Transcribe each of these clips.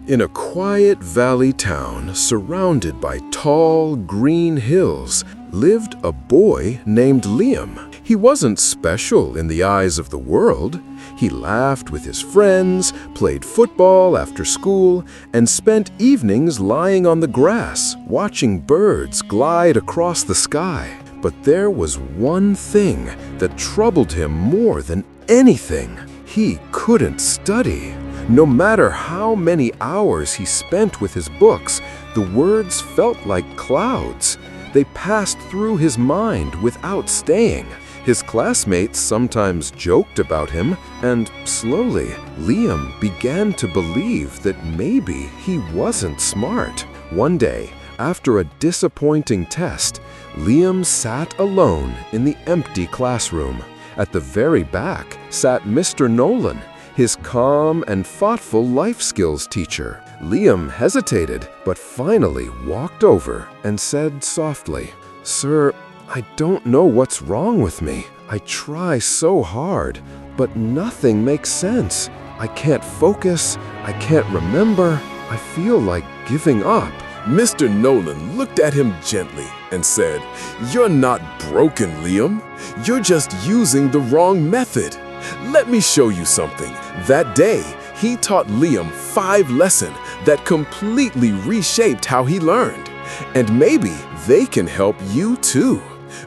In a quiet valley town surrounded by tall, green hills lived a boy named Liam. He wasn't special in the eyes of the world. He laughed with his friends, played football after school, and spent evenings lying on the grass, watching birds glide across the sky. But there was one thing that troubled him more than anything. He couldn't study. No matter how many hours he spent with his books, the words felt like clouds. They passed through his mind without staying. His classmates sometimes joked about him, and slowly, Liam began to believe that maybe he wasn't smart. One day, after a disappointing test, Liam sat alone in the empty classroom. At the very back sat Mr. Nolan, his calm and thoughtful life skills teacher. Liam hesitated, but finally walked over and said softly, "Sir, I don't know what's wrong with me. I try so hard, but nothing makes sense. I can't focus, I can't remember. I feel like giving up." Mr. Nolan looked at him gently and said, "You're not broken, Liam. You're just using the wrong method. Let me show you something." That day, he taught Liam 5 lessons that completely reshaped how he learned. And maybe they can help you too.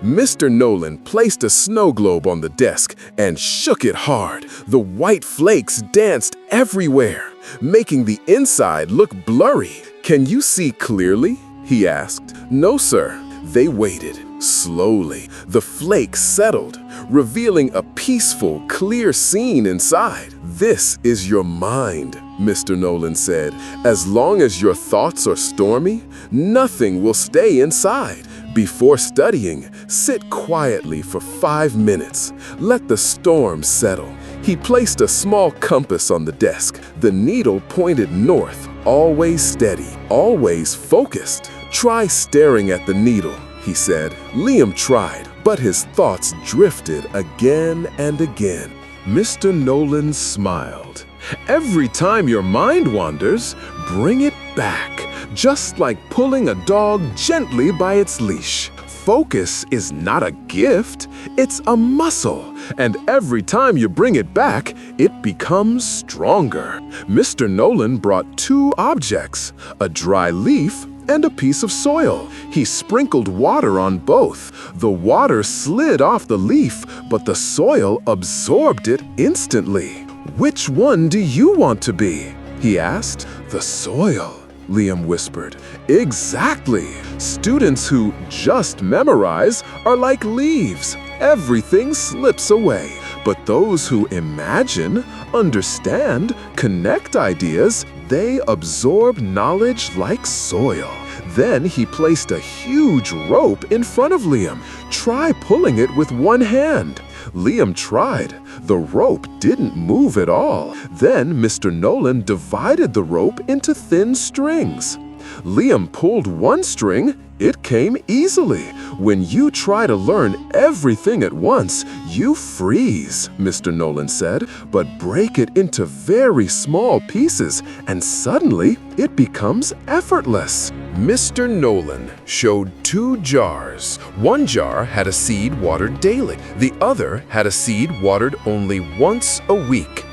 Mr. Nolan placed a snow globe on the desk and shook it hard. The white flakes danced everywhere, making the inside look blurry. "Can you see clearly?" he asked. "No, sir." They waited. Slowly, the flakes settled, revealing a peaceful, clear scene inside. "This is your mind," Mr. Nolan said. "As long as your thoughts are stormy, nothing will stay inside. Before studying, sit quietly for 5 minutes. Let the storm settle." He placed a small compass on the desk. The needle pointed north, always steady, always focused. "Try staring at the needle," he said. Liam tried, but his thoughts drifted again and again. Mr. Nolan smiled. "Every time your mind wanders, bring it back, just like pulling a dog gently by its leash. Focus is not a gift, it's a muscle, and every time you bring it back, it becomes stronger." Mr. Nolan brought 2 objects, a dry leaf and a piece of soil. He sprinkled water on both. The water slid off the leaf, but the soil absorbed it instantly. "Which one do you want to be?" he asked. "The soil," Liam whispered. "Exactly. Students who just memorize are like leaves. Everything slips away. But those who imagine, understand, connect ideas, they absorb knowledge like soil." Then he placed a huge rope in front of Liam. "Try pulling it with one hand." Liam tried. The rope didn't move at all. Then Mr. Nolan divided the rope into thin strings. Liam pulled one string. It came easily. "When you try to learn everything at once, you freeze," Mr. Nolan said. "But break it into very small pieces, and suddenly it becomes effortless." Mr. Nolan showed 2 jars. One jar had a seed watered daily. The other had a seed watered only once a week.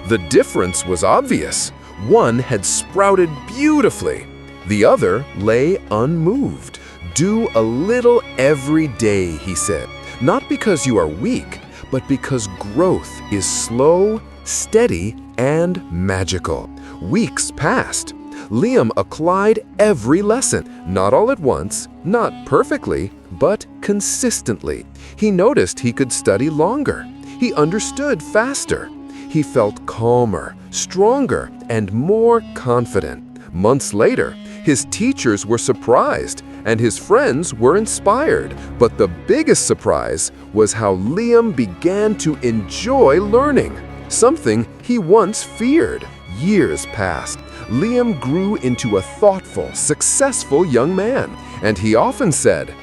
The difference was obvious. One had sprouted beautifully. The other lay unmoved. "Do a little every day," he said. "Not because you are weak, but because growth is slow, steady, and magical." Weeks passed. Liam applied every lesson, not all at once, not perfectly, but consistently. He noticed he could study longer. He understood faster. He felt calmer, stronger, and more confident. Months later, his teachers were surprised, and his friends were inspired. But the biggest surprise was how Liam began to enjoy learning, something he once feared. Years passed. Liam grew into a thoughtful, successful young man, and he often said,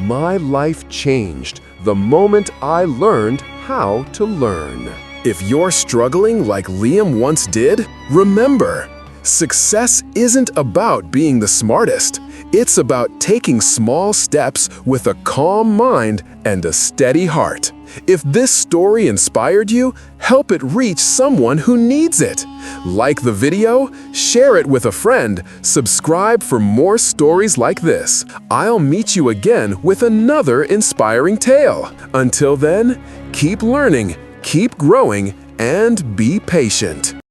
"My life changed the moment I learned how to learn." If you're struggling like Liam once did, remember, Success isn't about being the smartest. It's about taking small steps with a calm mind and a steady heart. If this story inspired you, help it reach someone who needs it. Like the video, share it with a friend, subscribe for more stories like this. I'll meet you again with another inspiring tale. Until then, keep learning, keep growing, and be patient.